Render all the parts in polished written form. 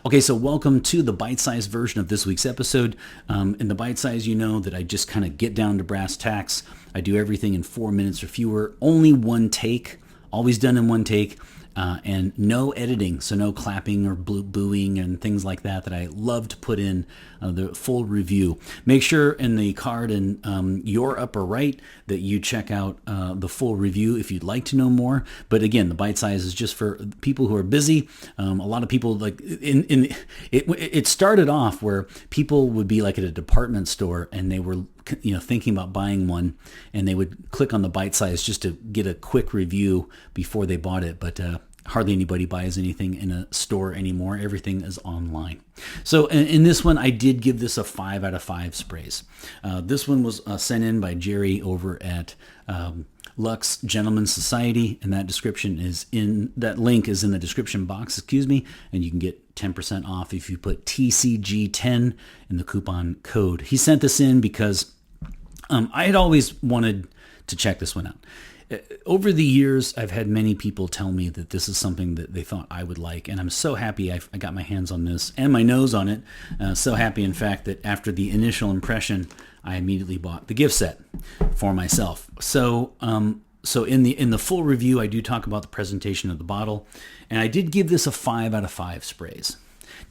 Okay, so welcome to the bite-sized version of this week's episode. In the bite-size, you know that I just kind of get down to brass tacks. I do everything in 4 minutes or fewer, only one take, always done in one take, and no editing, so no clapping or booing and things like that I love to put in the full review. Make sure in the card in your upper right that you check out the full review if you'd like to know more. But again, the bite size is just for people who are busy. A lot of people like it started off where people would be like at a department store and they were thinking about buying one, and they would click on the bite size just to get a quick review before they bought it. But hardly anybody buys anything in a store anymore. Everything is online. So in this one, I did give this a 5 out of 5 sprays. This one was sent in by Jerry over at Lux Gentlemen's Society, and that link is in the description box, and you can get 10% off if you put TCG10 in the coupon code. He sent this in because I had always wanted to check this one out. Over the years, I've had many people tell me that this is something that they thought I would like, and I'm so happy I got my hands on this and my nose on it. So happy, in fact, that after the initial impression, I immediately bought the gift set for myself. So in the full review, I do talk about the presentation of the bottle, and I did give this a 5 out of 5 sprays.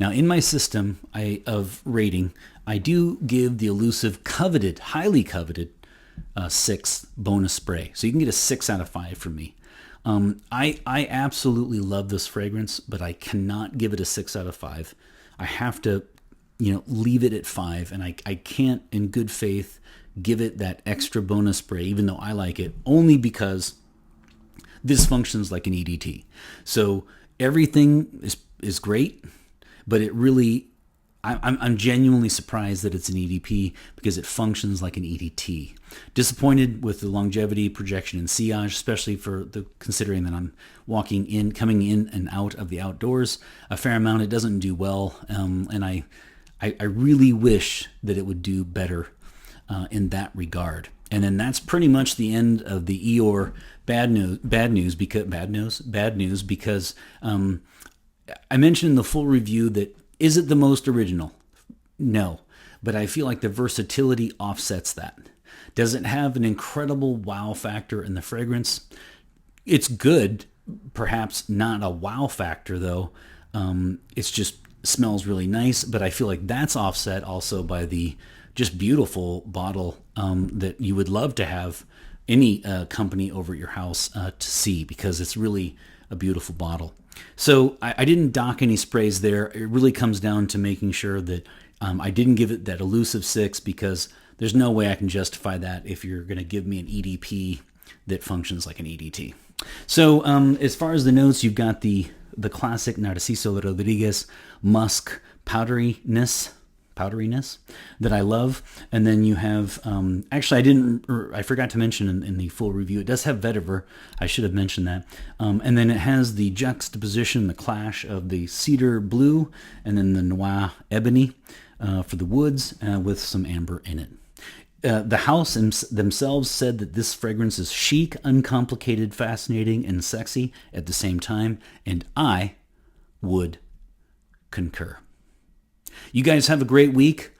Now, in my system of rating, I do give the elusive, highly coveted 6 bonus spray. So you can get a 6 out of 5 from me. I absolutely love this fragrance, but I cannot give it a 6 out of 5. I have to, leave it at 5, and I can't, in good faith, give it that extra bonus spray, even though I like it, only because this functions like an EDT. So everything is great, but it really, I'm genuinely surprised that it's an EDP because it functions like an EDT. Disappointed with the longevity, projection, and sillage, especially considering that I'm coming in and out of the outdoors a fair amount. It doesn't do well, and I really wish that it would do better in that regard. And then that's pretty much the end of the Eeyore bad news because I mentioned in the full review that is it the most original? No, but I feel like the versatility offsets that. Does it have an incredible wow factor in the fragrance? It's good, perhaps not a wow factor though. It's just smells really nice, but I feel like that's offset also by the just beautiful bottle that you would love to have any company over at your house to see, because it's really a beautiful bottle. So I didn't dock any sprays there. It really comes down to making sure that I didn't give it that elusive 6, because there's no way I can justify that if you're going to give me an EDP that functions like an EDT. So as far as the notes, you've got the classic Narciso Rodriguez musk powderiness that I love. And then you have, I forgot to mention in the full review, it does have vetiver. I should have mentioned that. And then it has the juxtaposition, the clash of the cedar blue and then the noir ebony for the woods with some amber in it. The house themselves said that this fragrance is chic, uncomplicated, fascinating, and sexy at the same time. And I would concur. You guys have a great week,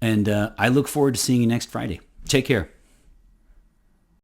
and I look forward to seeing you next Friday. Take care.